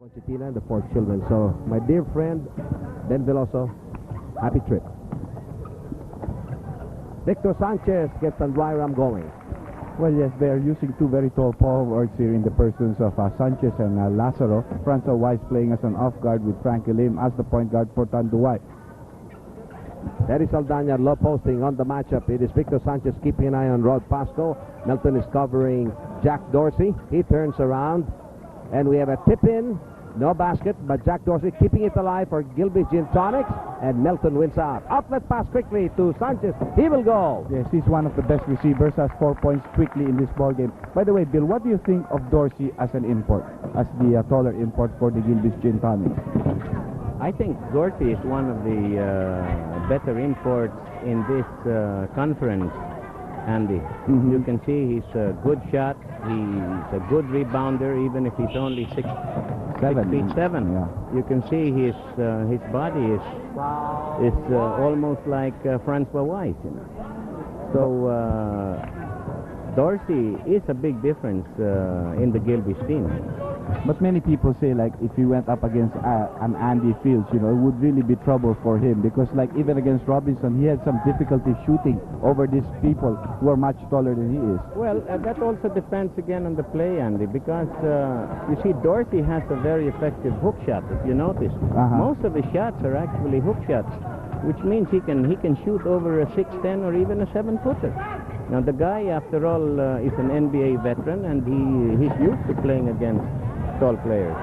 Concertina and the 4 children. So, my dear friend, Ben Veloso, happy trip. Victor Sanchez gets Tanduay Rhum going. Well, yes, they are using two very tall forwards here in the persons of Sanchez and Lazaro. Francois Weiss playing as an off guard with Frankie Lim as the point guard for Tanduay. Terry Saldana low posting on the matchup. It is Victor Sanchez keeping an eye on Rod Pasco. Melton is covering Jack Dorsey. He turns around and we have a tip in. No basket, but Jack Dorsey keeping it alive for Gilbey Gin Tonics, and Melton wins out. Outlet pass quickly to Sanchez. He will go. Yes, he's one of the best receivers, has 4 points quickly in this ball game. By the way, Bill, what do you think of Dorsey as an import, as the taller import for the Gilbey Gin Tonics? I think Dorsey is one of the better imports in this conference, Andy. You can see he's a good shot. He's a good rebounder, even if he's only 6'7". Yeah. You can see his body is almost like Francois Weiss, you know. So Dorsey is a big difference in the Gilbey's team. But many people say, like, if he went up against an Andy Fields, you know, it would really be trouble for him, because, like, even against Robinson, he had some difficulty shooting over these people who are much taller than he is. Well, that also depends again on the play, Andy, because you see, Dorsey has a very effective hook shot, if you notice. Most of his shots are actually hook shots, which means he can shoot over a 6'10" or even a 7-footer. Now, the guy, after all, is an NBA veteran, and he's used to playing against tall players.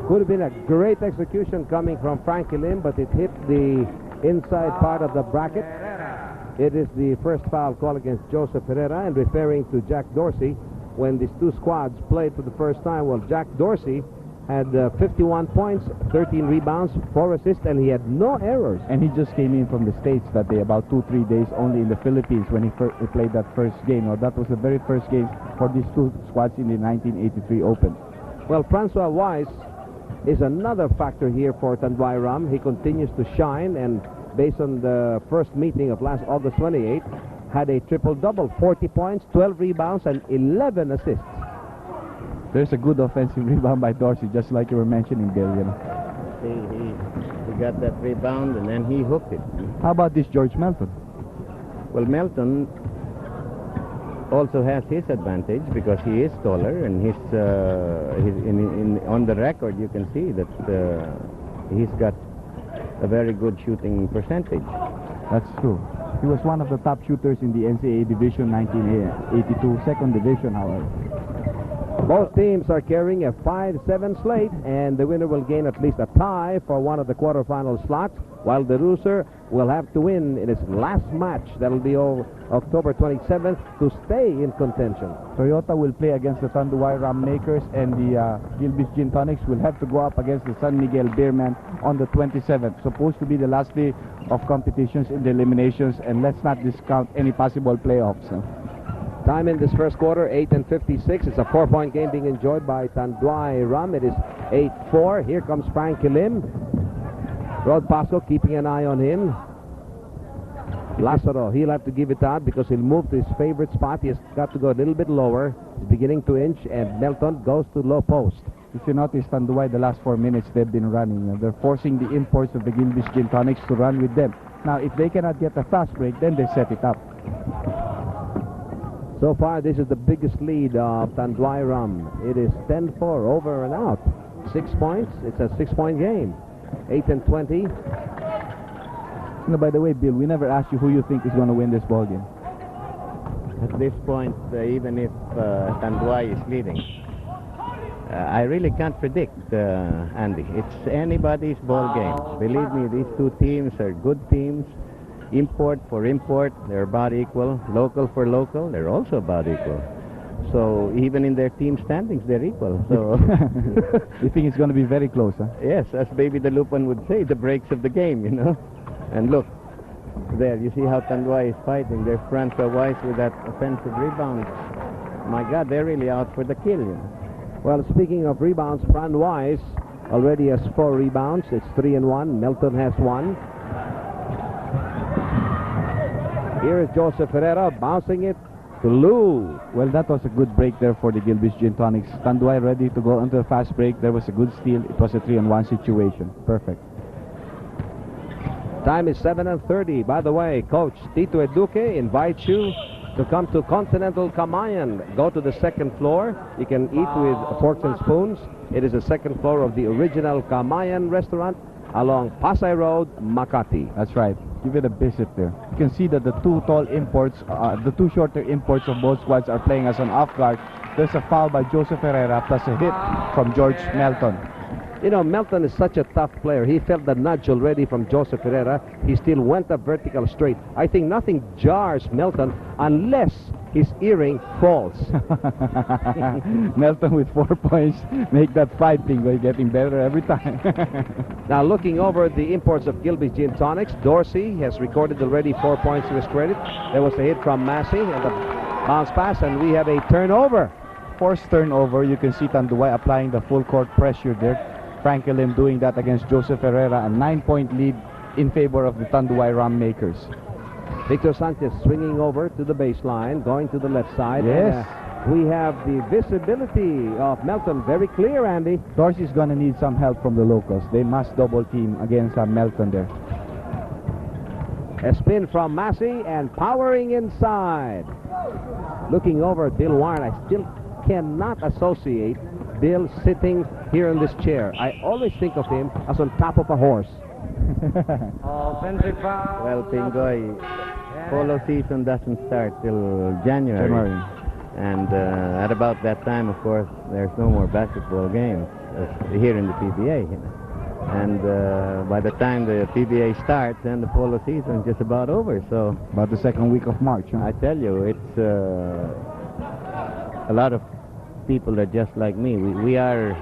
Could have been a great execution coming from Frankie Lim, but it hit the inside part of the bracket. It is the first foul call against Joseph Herrera, and referring to Jack Dorsey, when these two squads played for the first time, well, Jack Dorsey had 51 points, 13 rebounds, 4 assists, and he had no errors. And he just came in from the States that day, about 2-3 days only in the Philippines when he played that first game. Now, that was the very first game for these two squads in the 1983 Open. Well, Francois Weiss is another factor here for Tanduay Rhum. He continues to shine, and based on the first meeting of last August 28th, had a triple-double, 40 points, 12 rebounds, and 11 assists. There's a good offensive rebound by Dorsey, just like you were mentioning, Bill, you know. He got that rebound, and then he hooked it. How about this George Melton? Well, Melton also has his advantage because he is taller, and on the record you can see that he's got a very good shooting percentage. That's true. He was one of the top shooters in the NCAA Division 1982, second division, however. Both teams are carrying a 5-7 slate, and the winner will gain at least a tie for one of the quarterfinal slots, while the loser will have to win in its last match. That'll be October 27th to stay in contention. Toyota will play against the Tanduay Rhum Makers, and the Gilbey Gin Tonics will have to go up against the San Miguel Beermen on the 27th. Supposed to be the last day of competitions in the eliminations, and let's not discount any possible playoffs. Time in this first quarter, 8:56. It's a 4-point game being enjoyed by Tanduay Rhum. It is 8-4. Here comes Frankie Lim. Rod Pasco keeping an eye on him. Lazaro, he'll have to give it out because he'll move to his favorite spot. He has got to go a little bit lower. He's beginning to inch, and Melton goes to low post. If you notice, Tanduay, the last 4 minutes they've been running. They're forcing the imports of the Gilbey Gin Tonics to run with them. Now, if they cannot get a fast break, then they set it up. So far, this is the biggest lead of Tanduay Rhum. It is 10-4, over and out. 6 points. It's a 6-point game. 8-20. You know, by the way, Bill, we never asked you who you think is going to win this ball game. At this point, even if Tanduay is leading, I really can't predict, Andy. It's anybody's ball game. Believe me, these two teams are good teams. Import for import, they're about equal. Local for local, they're also about equal. So even in their team standings, they're equal. So you think it's going to be very close, huh? Yes, as Baby the Lupan would say, the breaks of the game, you know. And look, there, you see how Tanduay is fighting. There's Francois Weiss with that offensive rebound. My God, they're really out for the kill, you know. Well, speaking of rebounds, Fran Weiss already has 4 rebounds. It's 3-1. Melton has 1. Here is Joseph Herrera bouncing it to Lou. Well, that was a good break there for the Gilbey's Gin Tonics. Tanduay ready to go into a fast break. There was a good steal. It was a 3-on-1 situation. Perfect. Time is 7:30. By the way, Coach Tito Eduque invites you to come to Continental Camayan. Go to the second floor. You can eat with forks and spoons. It is the second floor of the original Camayan restaurant along Pasay Road, Makati. That's right. Give it a visit there. You can see that the two tall imports, the two shorter imports of both squads are playing us on off guard. There's a foul by Joseph Herrera plus a hit from George Melton. You know, Melton is such a tough player. He felt the nudge already from Joseph Herrera. He still went up vertical straight. I think nothing jars Melton unless his earring falls. Melton with 4 points. Make that fighting by getting better every time. Now looking over the imports of Gilbey's Gin Tonics, Dorsey has recorded already 4 points to his credit. There was a hit from Massey and a bounce pass, and we have a turnover. Forced turnover. You can see Tanduay applying the full court pressure there. Frankie Lim doing that against Joseph Herrera. A 9-point lead in favor of the Tanduay Rum makers. Victor Sanchez swinging over to the baseline, going to the left side. Yes. And, we have the visibility of Melton very clear, Andy. Dorsey's going to need some help from the locals. They must double team against Melton there. A spin from Massey and powering inside. Looking over at Bill Warren, I still cannot associate Bill sitting here in this chair. I always think of him as on top of a horse. Well, Pingoy, polo season doesn't start till January. And at about that time, of course, there's no more basketball games here in the PBA. And by the time the PBA starts, then the polo season is just about over. So about the second week of March. Huh? I tell you, it's a lot of people are just like me. We are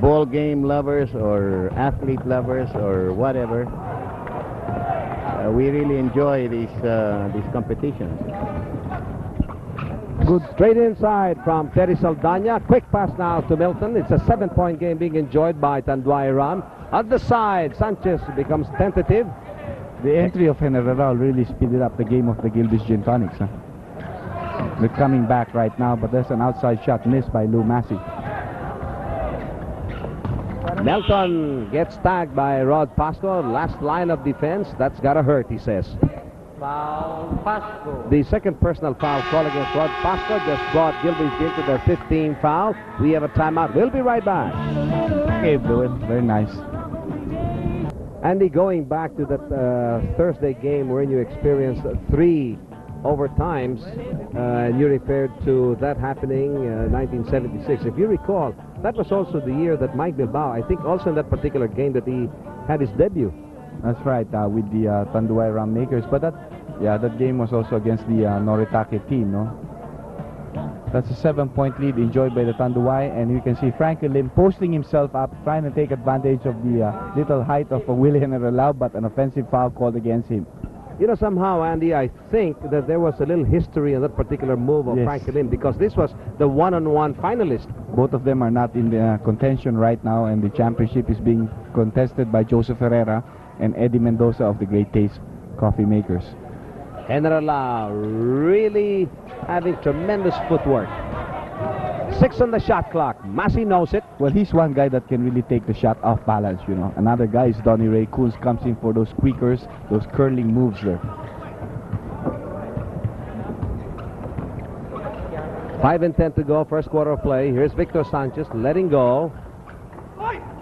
ball game lovers or athlete lovers or whatever. We really enjoy these competitions. Good straight inside from Terry Saldana. Quick pass now to Milton. It's a 7-point game being enjoyed by Tanduay Ram. At the side, Sanchez becomes tentative. The entry of General really speeded up the game of the Gilbey's Gin Tonics. Huh? They're coming back right now, but there's an outside shot missed by Lou Massey. Melton gets tagged by Rod Pasco. Last line of defense. That's gotta hurt, he says. Foul, Pasco. The second personal foul call against Rod Pasco just brought Gilbey's Gin to their 15th foul. We have a timeout. We'll be right back. Okay, do it. Very nice. Andy, going back to that Thursday game wherein you experienced 3 overtimes, and you referred to that happening 1976. If you recall, that was also the year that Mike Bilbao, I think also in that particular game, that he had his debut. That's right, with the Tanduay Ram makers. But that game was also against the Noritake team, no? That's a 7-point lead enjoyed by the Tanduay, and you can see Frankie Lim posting himself up, trying to take advantage of the little height of Willie General, but an offensive foul called against him. You know, somehow, Andy, I think that there was a little history in that particular move of Frankie Lim, because this was the one-on-one finalist. Both of them are not in the contention right now, and the championship is being contested by Joseph Herrera and Eddie Mendoza of the Great Taste Coffee Makers. General really having tremendous footwork. 6 on the shot clock. Massey knows it. Well, he's one guy that can really take the shot off balance, you know. Another guy is Donnie Ray Coons, comes in for those squeakers, those curling moves there. 5:10 to go, first quarter of play. Here's Victor Sanchez letting go.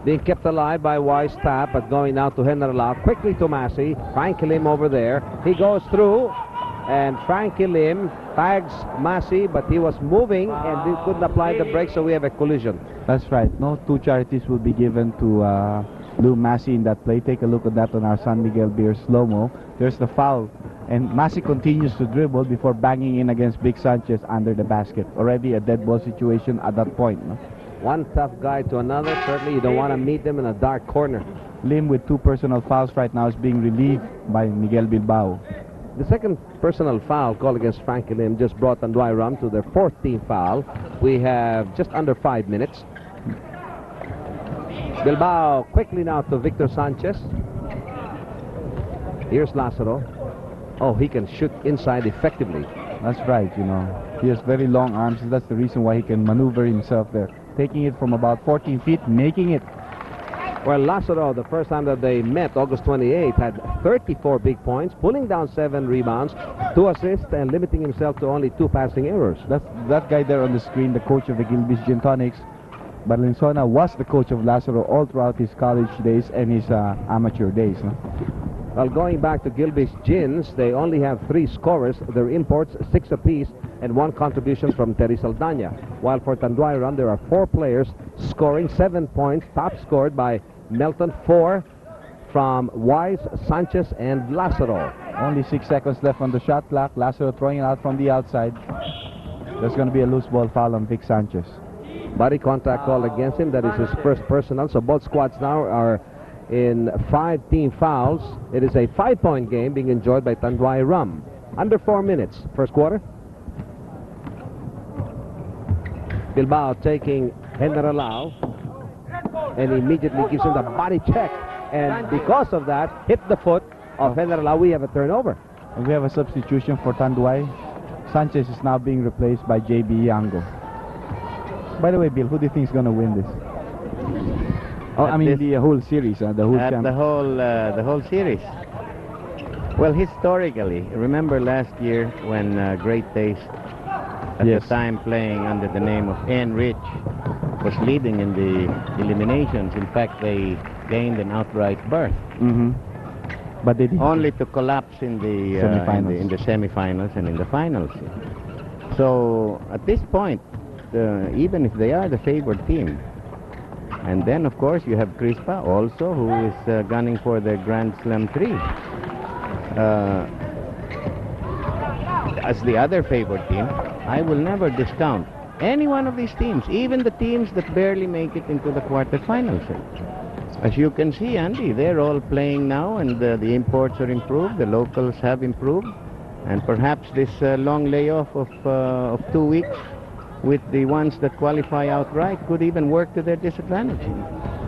Being kept alive by Wise tap, but going out to General. Quickly to Massey. Frankie Lim over there. He goes through, and Frankie Lim tags Massey, but he was moving and he couldn't apply the brake, so we have a collision. That's right. No 2 charities will be given to Lou Massey in that play. Take a look at that on our San Miguel Beer slow-mo. There's the foul, and Massey continues to dribble before banging in against Big Sanchez under the basket. Already a dead ball situation at that point. No? One tough guy to another. Certainly you don't want to meet them in a dark corner. Lim with 2 personal fouls right now is being relieved by Miguel Bilbao. The second personal foul called against Frankie Lim just brought Tanduay Ram to their 4th team foul. We have just under 5 minutes. Bilbao quickly now to Victor Sanchez. Here's Lazaro. Oh, he can shoot inside effectively. That's right, you know. He has very long arms, and that's the reason why he can maneuver himself there. Taking it from about 14 feet, making it. Well, Lazaro, the first time that they met, August 28th, had 34 big points, pulling down 7 rebounds, 2 assists, and limiting himself to only 2 passing errors. That's that guy there on the screen, the coach of the Gilbey's Gin Tonics. Valenzuela was the coach of Lazaro all throughout his college days and his amateur days. Huh? Well, going back to Gilbey's Gins, they only have 3 scorers. Their imports 6 apiece and 1 contribution from Terry Saldana. While for Tanduay Rhum, there are 4 players scoring 7 points, top scored by Melton, 4 from Wise, Sanchez, and Lazaro. Only 6 seconds left on the shot clock. Lazaro throwing it out from the outside. There's going to be a loose ball foul on Vic Sanchez. Body contact called against him. That is his first personal. So both squads now are in 5 team fouls. It is a 5-point game being enjoyed by Tanduay Rhum. Under 4 minutes, first quarter. Bilbao taking Generalao, and immediately gives him the body check, and because of that hit the foot of Generalao. We have a turnover. And we have a substitution for Tanduay. Sanchez is now being replaced by JB Yango. By the way, Bill, who do you think is going to win this? Oh, I mean the whole series, the whole the whole series. Well, historically, remember last year when Great Taste, at the time playing under the name of N. Rich, was leading in the eliminations. In fact, they gained an outright berth. But they did only to collapse in the semifinals and in the finals. So at this point, even if they are the favored team, and then of course you have Crispa also, who is gunning for the Grand Slam 3 as the other favored team. I will never discount any one of these teams, even the teams that barely make it into the quarterfinals. As you can see, Andy, they're all playing now, and the imports are improved, the locals have improved, and perhaps this long layoff of 2 weeks with the ones that qualify outright could even work to their disadvantage.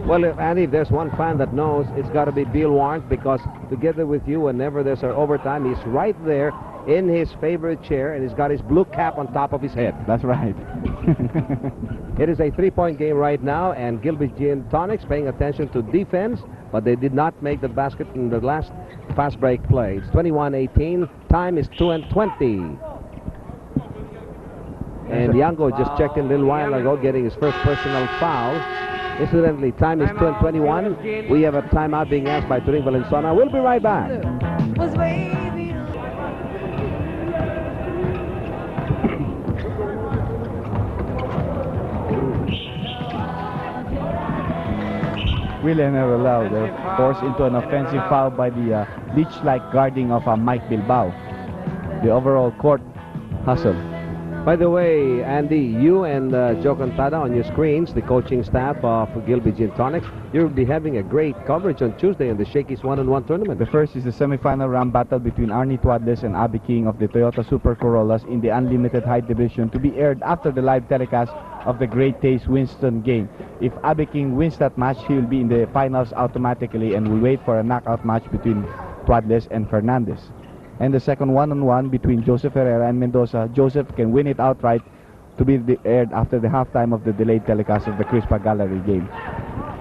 Well, Andy, if there's one fan that knows, it's got to be Bill Warren, because together with you, whenever there's an overtime, he's right there in his favorite chair, and he's got his blue cap on top of his head. That's right. It is a 3-point game right now, and Gilbey Gin Tonics paying attention to defense, but they did not make the basket in the last fast break play. It's 21-18. Time is 2:20. And Yango just checked in a little while ago, getting his first personal foul. Incidentally, time is 2:21. We have a timeout being asked by Turing Valenzuela. We'll be right back. Really never allowed. They're forced into an offensive foul by the leech-like guarding of Mike Bilbao. The overall court hustle. By the way, Andy, you and Joe Cantada on your screens, the coaching staff of Gilbey Gin Tonics, you'll be having a great coverage on Tuesday in the Shakey's 1-on-1 tournament. The first is the semifinal round battle between Arnie Tuadles and Abby King of the Toyota Super Corollas in the Unlimited Height Division, to be aired after the live telecast of the Great Taste Winston game. If Abby King wins that match, he will be in the finals automatically and will wait for a knockout match between Tuadles and Fernandez. And the second 1-on-1 between Joseph Herrera and Mendoza. Joseph can win it outright to be aired after the halftime of the delayed telecast of the Crispa Gallery game.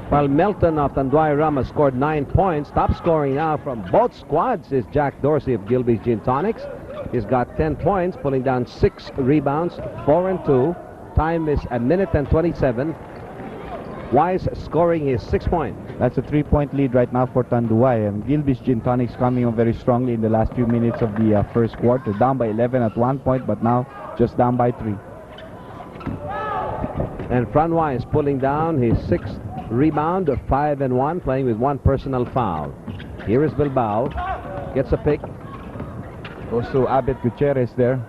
While Melton of Tanduay Rhum has scored 9 points, top scoring now from both squads is Jack Dorsey of Gilbey Gin Tonics. He's got 10 points, pulling down 6 rebounds, 4 and 2. Time is 1:27. Wise scoring his 6th point. That's a 3-point lead right now for Tanduay, and Gilbey's Gin Tonics coming on very strongly in the last few minutes of the first quarter. Down by 11 at one point, but now just down by 3. And Fran Wise pulling down his 6th rebound of 5 and 1, playing with 1 personal foul. Here is Bilbao, gets a pick. Goes to Abed Gutierrez there,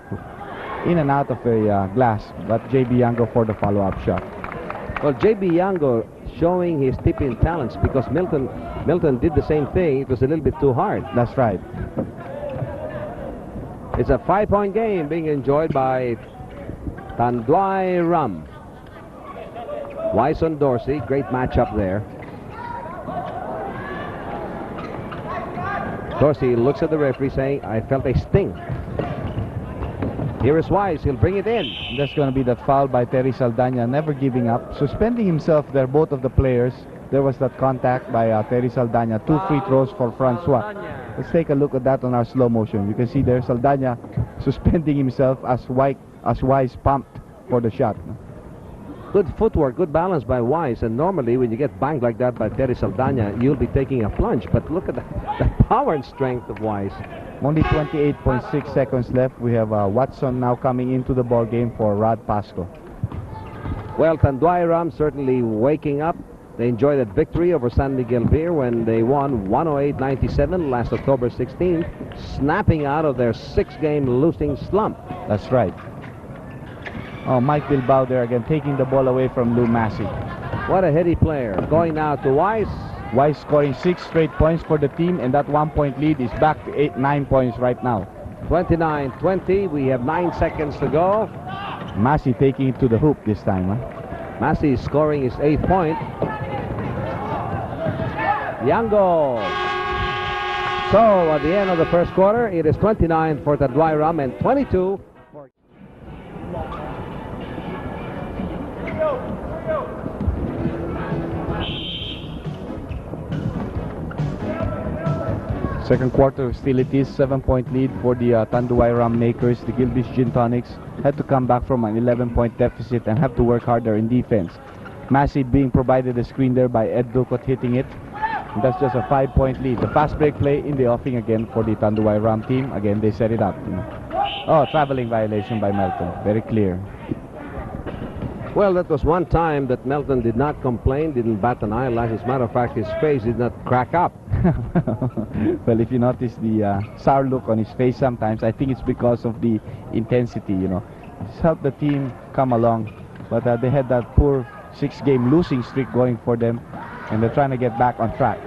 in and out of a glass, but JB Yango for the follow-up shot. Well, JB Yango showing his tipping talents, because Milton did the same thing. It was a little bit too hard. That's right. It's a 5-point game being enjoyed by Tanduay Rhum. Wise on Dorsey, great matchup there. Dorsey looks at the referee saying, I felt a sting. Here is Wise. He'll bring it in. That's going to be that foul by Terry Saldana, never giving up. Suspending himself there, both of the players. There was that contact by Terry Saldana. 2 free throws for Francois. Let's take a look at that on our slow motion. You can see there Saldana suspending himself as Wise pumped for the shot. Good footwork, good balance by Wise. And normally when you get banged like that by Terry Saldana, you'll be taking a plunge. But look at the power and strength of Wise. Only 28.6 seconds left. We have Watson now coming into the ball game for Rod Pasco. Well, Tanduay Rhum certainly waking up. They enjoyed that victory over San Miguel Beer when they won 108-97 last October 16th, snapping out of their 6-game losing slump. That's right. Oh, Mike Bilbao there again, taking the ball away from Lou Massey. What a heady player. Going now to Wise. Wise scoring 6 straight points for the team, and that 1-point lead is back to 9 points right now. 29-20. We have 9 seconds to go. Massey taking it to the hoop this time. Massey scoring his 8th point. Yango. So at the end of the first quarter, it is 29 for Tanduay Rhum and 22 for... Second quarter, still it is 7-point lead for the Tanduay Rum makers. The Gilbey Gin Tonics had to come back from an 11-point deficit and have to work harder in defense. Massey being provided a screen there by Ed Ducot, hitting it. And that's just a 5-point lead. The fast break play in the offing again for the Tanduay Rum team. Again, they set it up. Oh, traveling violation by Melton. Very clear. Well, that was one time that Melton did not complain, didn't bat an eyelash. As a matter of fact, his face did not crack up. Well, if you notice the sour look on his face sometimes, I think it's because of the intensity, you know. It's helped the team come along. But they had that poor 6-game losing streak going for them, and they're trying to get back on track.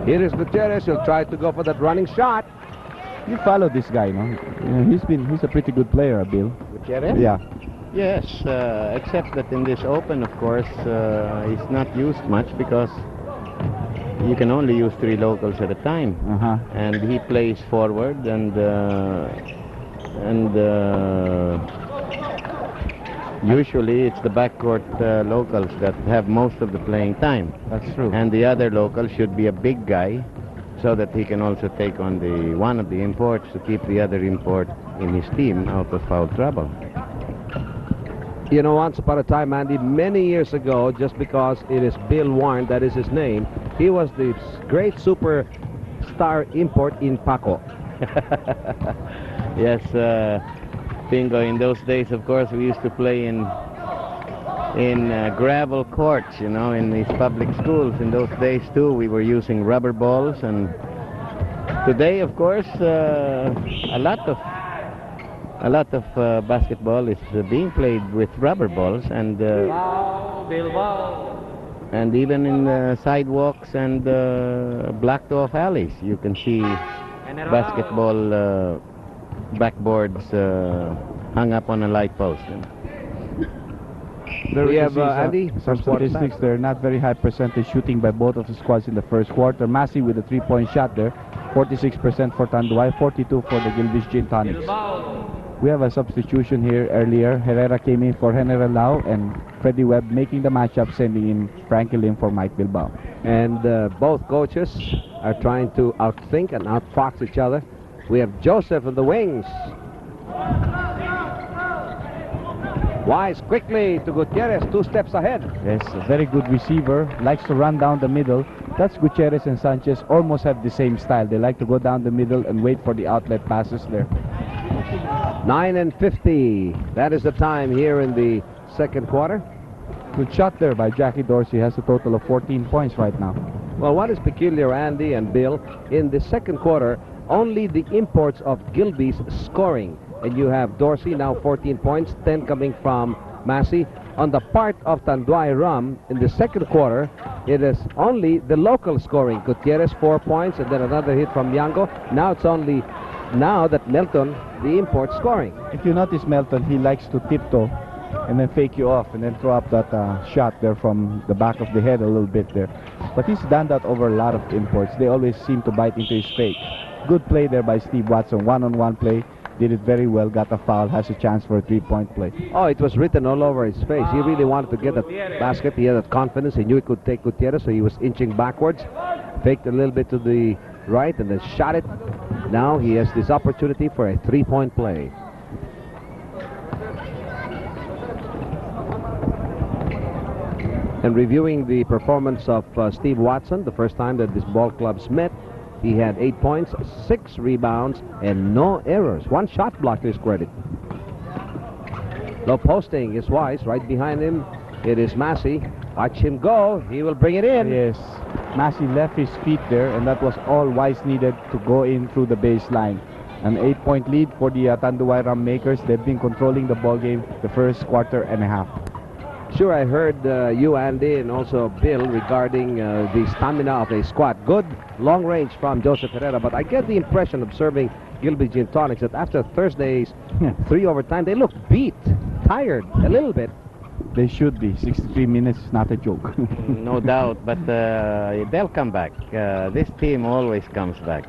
Here is Gutierrez. He'll try to go for that running shot. You follow this guy, no? He's a pretty good player, Bill. Gutierrez? Yeah. Yes, except that in this open, of course, he's not used much because you can only use 3 locals at a time. And he plays forward, and usually it's the backcourt locals that have most of the playing time. That's true. And the other local should be a big guy, so that he can also take on one of the imports to keep the other import in his team out of foul trouble. You know, once upon a time, Andy, many years ago, just because it is Bill Warren, that is his name, he was the great superstar import in Paco. Yes, Bingo, in those days, of course, we used to play in gravel courts, you know, in these public schools. In those days, too, we were using rubber balls, and today, of course, a lot of basketball is being played with rubber balls, and Bilbao. and even in sidewalks and blocked off alleys, you can see basketball backboards hung up on a light post. There we have Andy. Some statistics there. Not very high percentage shooting by both of the squads in the first quarter. Massey with a 3-point shot there. 46% for Tanduay, 42 for the Gilbey Gin Tonics. We have a substitution here earlier. Herrera came in for General Lau, and Freddie Webb making the matchup, sending in Frankie Lim for Mike Bilbao. And both coaches are trying to outthink and outfox each other. We have Joseph in the wings. Wise quickly to Gutierrez, 2 steps ahead. Yes, a very good receiver. Likes to run down the middle. That's Gutierrez and Sanchez almost have the same style. They like to go down the middle and wait for the outlet passes there. 9:50. That is the time here in the second quarter. Good shot there by Jackie Dorsey. Has a total of 14 points right now. Well, what is peculiar, Andy and Bill, in the second quarter, only the imports of Gilbey's scoring. And you have Dorsey now 14 points, 10 coming from Massey. On the part of Tanduay Rhum, in the second quarter, it is only the local scoring. Gutierrez 4 points, and then another hit from Yango. Now it's only now that Melton, the import, scoring. If you notice Melton, he likes to tiptoe and then fake you off and then throw up that shot there from the back of the head a little bit there. But he's done that over a lot of imports. They always seem to bite into his fake. Good play there by Steve Watson. One-on-one play. Did it very well. Got a foul. Has a chance for a three-point play. Oh, it was written all over his face. He really wanted to get that basket. He had that confidence. He knew he could take Gutierrez, so he was inching backwards. Faked a little bit to the right and then shot it. Now he has this opportunity for a three-point play. And reviewing the performance of Steve Watson, the first time that this ball clubs met, he had 8 points, 6 rebounds, and no errors. One shot block to his credit. Low posting is Wise. Right behind him, it is Massey. Watch him go. He will bring it in. Yes. Massey left his feet there, and that was all Wise needed to go in through the baseline. An 8-point lead for the Tanduay Rhum makers. They've been controlling the ball game the first quarter and a half. Sure, I heard you, Andy, and also Bill regarding the stamina of a squad. Good long range from Joseph Herrera, but I get the impression observing Gilbey Gin Tonics that after Thursday's 3 overtime, they look beat, tired a little bit. They should be. 63 minutes is not a joke. No doubt, but they'll come back. This team always comes back.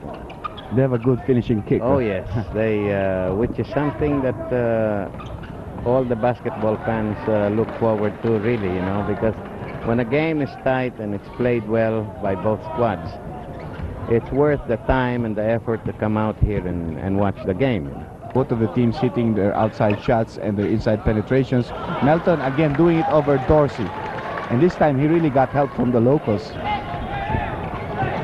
They have a good finishing kick. Oh yes, they, which is something that all the basketball fans look forward to, really, you know, because when a game is tight and it's played well by both squads, it's worth the time and the effort to come out here and watch the game. Both of the teams hitting their outside shots and their inside penetrations. Melton again doing it over Dorsey, and this time he really got help from the locals.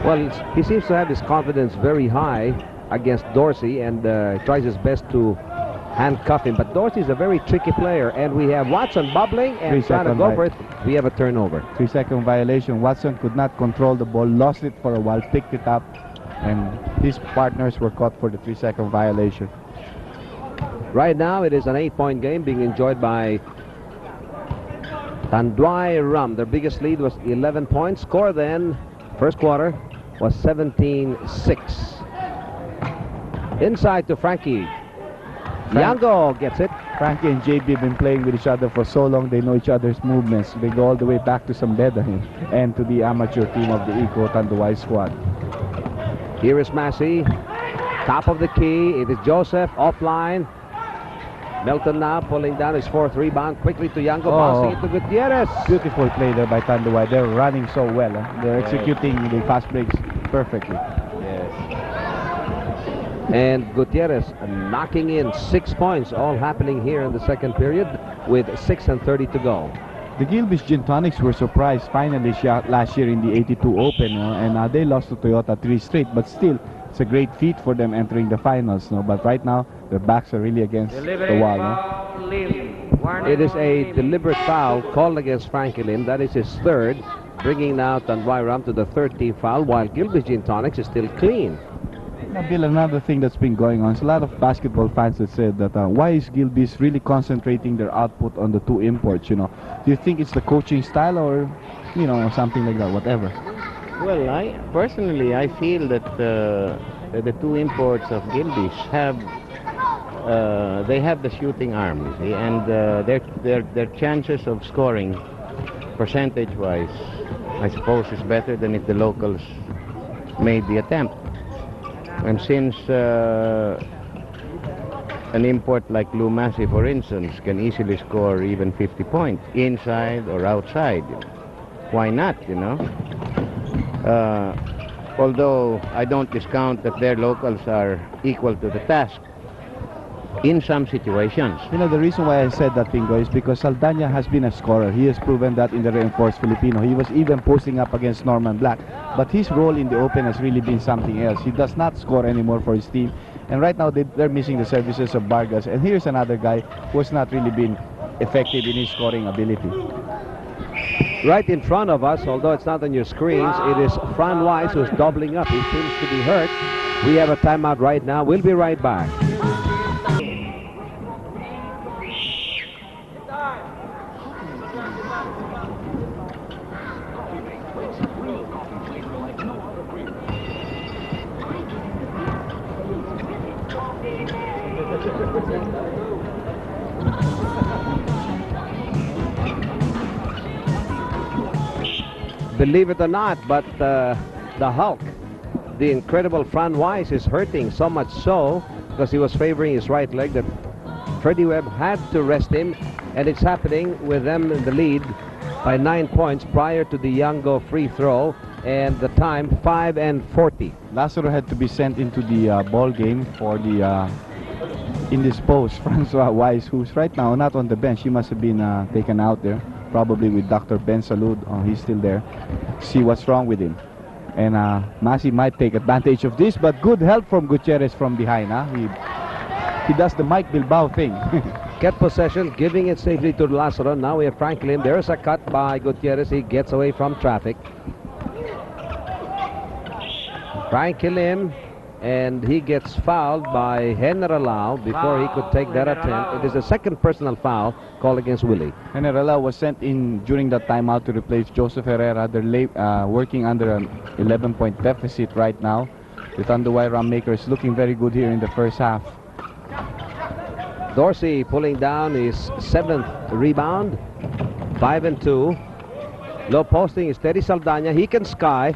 Well, he seems to have his confidence very high against Dorsey and tries his best to handcuff him. But Dorsey's a very tricky player, and we have Watson bubbling and trying to go for it. We have a turnover. 3-second violation. Watson could not control the ball, lost it for a while, picked it up, and his partners were caught for the 3-second violation. Right now, it is an 8-point game being enjoyed by Tanduay Rhum. Their biggest lead was 11 points. Score then, first quarter, was 17-6. Inside to Frankie. Yango gets it. Frankie and JB have been playing with each other for so long, they know each other's movements. They go all the way back to Sambeda and to the amateur team of the Eco Tanduay squad. Here is Massey. Top of the key. It is Joseph offline. Melton now pulling down his fourth rebound quickly to Yango, bouncing it to Gutierrez. Beautiful play there by Tanduay. They're running so well. They're executing the fast breaks perfectly. And Gutierrez knocking in 6 points, all happening here in the second period with 6:30 to go. The Gilbey's Gin Tonics were surprised finally last year in the 82 Open, and they lost to Toyota 3 straight, but still it's a great feat for them entering the finals. But right now their backs are really against the wall. It is a deliberate foul called against Frankie Lim. That is his third, bringing now Tanduay Rhum to the 13th foul, while Gilbey's Gin Tonics is still clean. Now, Bill, another thing that's been going on is a lot of basketball fans that said that why is Gilbey's really concentrating their output on the 2 imports? Do you think it's the coaching style or something like that, whatever? Well, I personally feel that the 2 imports of Gilbey's have they have the shooting arm, you see, and their chances of scoring percentage-wise, I suppose, is better than if the locals made the attempt. And since an import like Lou Massey, for instance, can easily score even 50 points, inside or outside, why not, Although I don't discount that their locals are equal to the task in some situations. The reason why I said that, Pingo, is because Saldana has been a scorer. He has proven that in the reinforced Filipino. He was even posting up against Norman Black. But his role in the Open has really been something else. He does not score anymore for his team. And right now they're missing the services of Vargas. And here's another guy who has not really been effective in his scoring ability. Right in front of us, although it's not on your screens, it is Fran Wise who's doubling up. He seems to be hurt. We have a timeout right now. We'll be right back. believe it or not, but the Hulk, the incredible Fran Weiss, is hurting so much so because he was favoring his right leg that Freddie Webb had to rest him, and it's happening with them in the lead by 9 points prior to the Yango free throw, and the time 5:40. Lazaro had to be sent into the ball game for the indisposed Francois Weiss, who's right now not on the bench. He must have been taken out there, probably with Dr. Ben Salud. Oh, he's still there. See what's wrong with him. And Masi might take advantage of this, but good help from Gutierrez from behind. He does the Mike Bilbao thing. Get possession, giving it safely to Lazaro. Now we have Franklin. There's a cut by Gutierrez. He gets away from traffic. Franklin, and he gets fouled by Generalao before he could take that attempt. It is a second personal foul called against Willie. Generalao was sent in during that timeout to replace Joseph Herrera. They're working under an 11-point deficit right now. The Tanduay Ram Makers looking very good here in the first half. Dorsey pulling down his 7th rebound. 5 and 2. Low posting is Teddy Saldana. He can sky.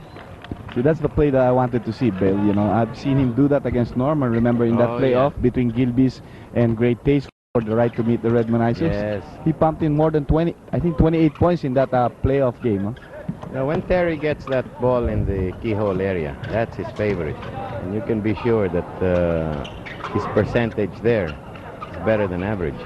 See, that's the play that I wanted to see, Bill. You know, I've seen him do that against Norman. Remember in that playoff between Gilbey's and Great Taste for the right to meet the Redmanizers? Yes. He pumped in more than 20, I think 28 points in that playoff game. Huh? Now, when Terry gets that ball in the keyhole area, that's his favorite. And you can be sure that his percentage there is better than average.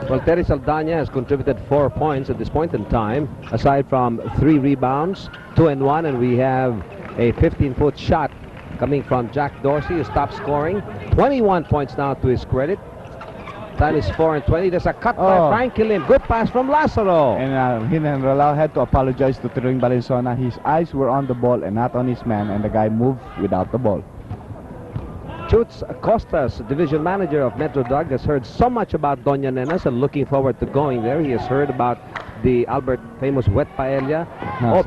Well, Terry Saldana has contributed 4 points at this point in time, aside from 3 rebounds, 2 and 1, and we have a 15-foot shot coming from Jack Dorsey, who stopped scoring. 21 points now to his credit. Time is 4:20. There's a cut by Franklin. Good pass from Lazaro. And Generalao had to apologize to Turing Valenzuela. His eyes were on the ball and not on his man, and the guy moved without the ball. Chutz Costas, division manager of Metro Drug, has heard so much about Doña Nenas and looking forward to going there. He has heard about the Albert famous wet paella.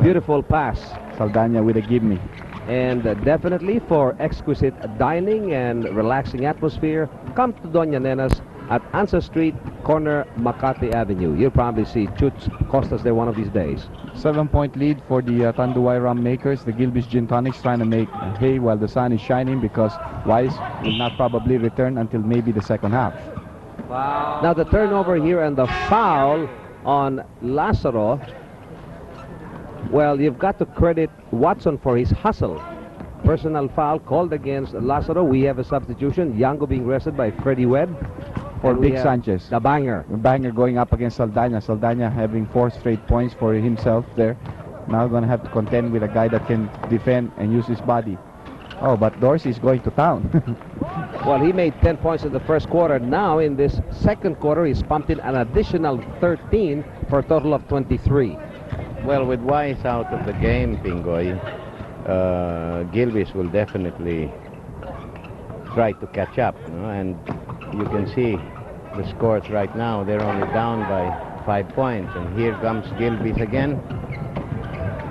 Beautiful pass. Saldana with a give me. And definitely for exquisite dining and relaxing atmosphere, come to Doña Nenas at Ansa Street, corner Makati Avenue. You'll probably see Chutz Costas there one of these days. 7-point lead for the Tanduay Ram Makers. The Gilbey's Gin Tonics trying to make hay while the sun is shining, because Weiss will not probably return until maybe the second half. Wow. Now the turnover here and the foul on Lazaro. Well, you've got to credit Watson for his hustle. Personal foul called against Lazaro. We have a substitution. Yango being rested by Freddie Webb. For Big Sanchez. The banger. The banger going up against Saldana. Saldana having 4 straight points for himself there. Now going to have to contend with a guy that can defend and use his body. Oh, but Dorsey is going to town. Well, he made 10 points in the first quarter. Now in this second quarter, he's pumped in an additional 13 for a total of 23. Well, with Weiss out of the game, Pingoy, Gilbey's will definitely try to catch up, you know, and you can see the scores right now. They're only down by 5 points, and here comes Gilbey's again.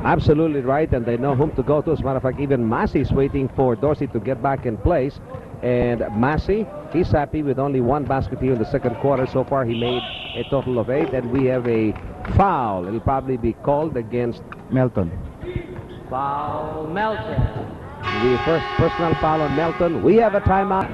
Absolutely right, and they know whom to go to. As a matter of fact, even Massey's waiting for Dorsey to get back in place, and Massey, he's happy with only 1 basket here in the second quarter. So far he made a total of 8, and we have a foul. It'll probably be called against Melton. Foul Melton. The first personal foul on Melton. We have a timeout.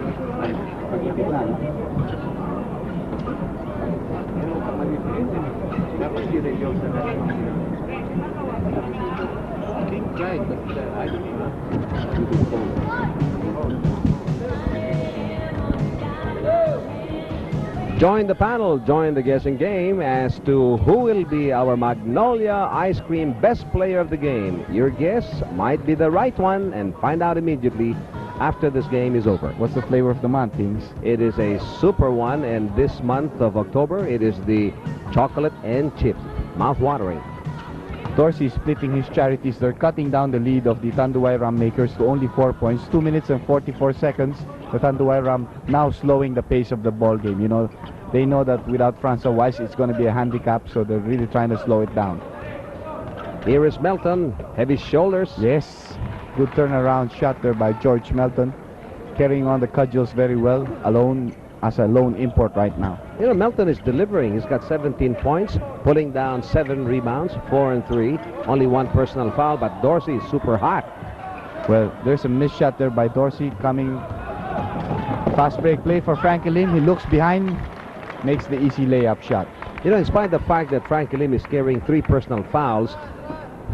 Join the panel, join the guessing game as to who will be our Magnolia Ice Cream best player of the game. Your guess might be the right one, and find out immediately after this game is over. What's the flavor of the month, Kings? It is a super one, and this month of October, it is the chocolate and chip. Mouth-watering. Dorsey splitting his charities. They're cutting down the lead of the Tanduay Ram Makers to only 4 points. 2 minutes and 44 seconds. The Tanduay Ram now slowing the pace of the ball game. You know, they know that without Francois Weiss, it's going to be a handicap, so they're really trying to slow it down. Here is Melton. Heavy shoulders. Yes. Good turnaround shot there by George Melton. Carrying on the cudgels very well. Alone as a lone import right now. You know, Melton is delivering. He's got 17 points, pulling down 7 rebounds, 4 and 3. Only 1 personal foul, but Dorsey is super hot. Well, there's a missed shot there by Dorsey coming. Fast break play for Frankie Lim. He looks behind, makes the easy layup shot. You know, in spite of the fact that Frankie Lim is carrying 3 personal fouls,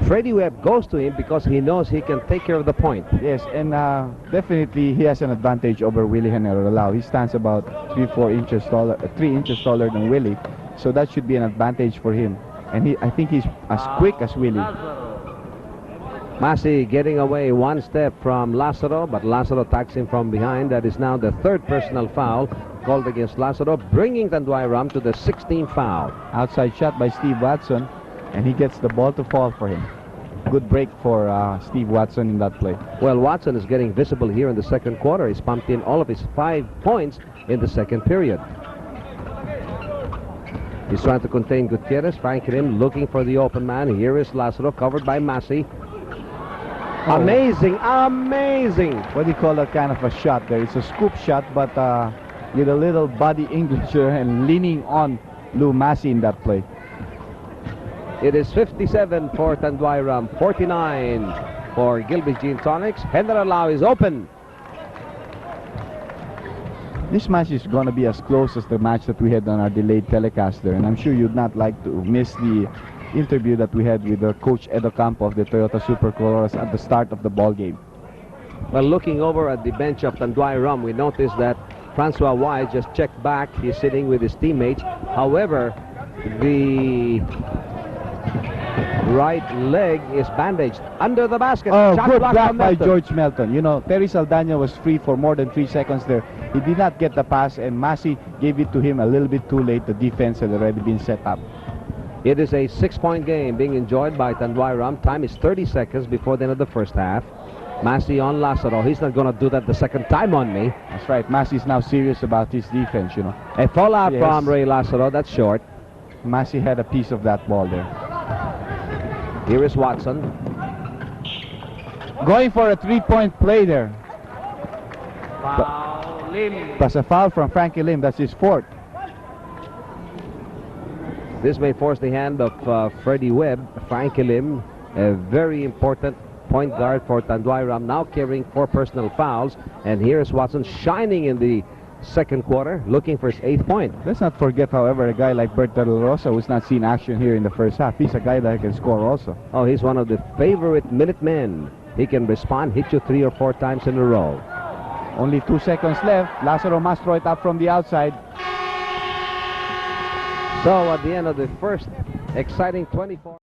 Freddie Webb goes to him because he knows he can take care of the point. Yes, and definitely he has an advantage over Willie Generalao. He stands about 3 inches taller than Willie, so that should be an advantage for him. And I think he's as quick as Willie. Massey getting away 1 step from Lazaro, but Lazaro attacks him from behind. That is now the 3rd personal foul called against Lazaro, bringing Tanduay Rhum to the 16th foul. Outside shot by Steve Watson, and he gets the ball to fall for him. Good break for Steve Watson in that play. Well, Watson is getting visible here in the 2nd quarter. He's pumped in all of his 5 points in the 2nd period. He's trying to contain Gutierrez. Frankie Lim looking for the open man. Here is Lazaro, covered by Massey. Amazing, amazing. What do you call that kind of a shot there? It's a scoop shot, but with a little body Englisher and leaning on Lou Massey in that play. It is 57 for Tanduay Rhum, 49 for Gilbey Gin Tonics. Generalao is open. This match is going to be as close as the match that we had on our delayed telecast there, and I'm sure you'd not like to miss the interview that we had with Coach Edo Campo of the Toyota Super Colors at the start of the ball game. Well, looking over at the bench of Tanduay Rhum, we noticed that Francois White just checked back. He's sitting with his teammates. However, the right leg is bandaged under the basket. Oh, Shot good block block from by Melton. George Melton. You know, Terry Saldana was free for more than 3 seconds there. He did not get the pass, and Massey gave it to him a little bit too late. The defense had already been set up. It is a 6-point game being enjoyed by Tanduay Rhum. Time is 30 seconds before the end of the first half. Massey on Lazaro. He's not going to do that the second time on me. That's right. Massey's now serious about his defense, you know. A fallout Yes. from Ray Lazaro. That's short. Massey had a piece of that ball there. Here is Watson. Going for a 3-point play there. Foul Lim. That's a foul from Frankie Lim. That's his 4th. This may force the hand of Freddie Webb. Frankie Lim, a very important point guard for Tanduay Rhum, now carrying 4 personal fouls. And here is Watson shining in the 2nd quarter, looking for his 8th point. Let's not forget, however, a guy like Bert De La Rosa who's not seen action here in the first half. He's a guy that can score also. Oh, he's one of the favorite Minutemen. He can respond, hit you 3 or 4 times in a row. Only 2 seconds left. Lazaro must throw it up from the outside. So at the end of the first exciting 24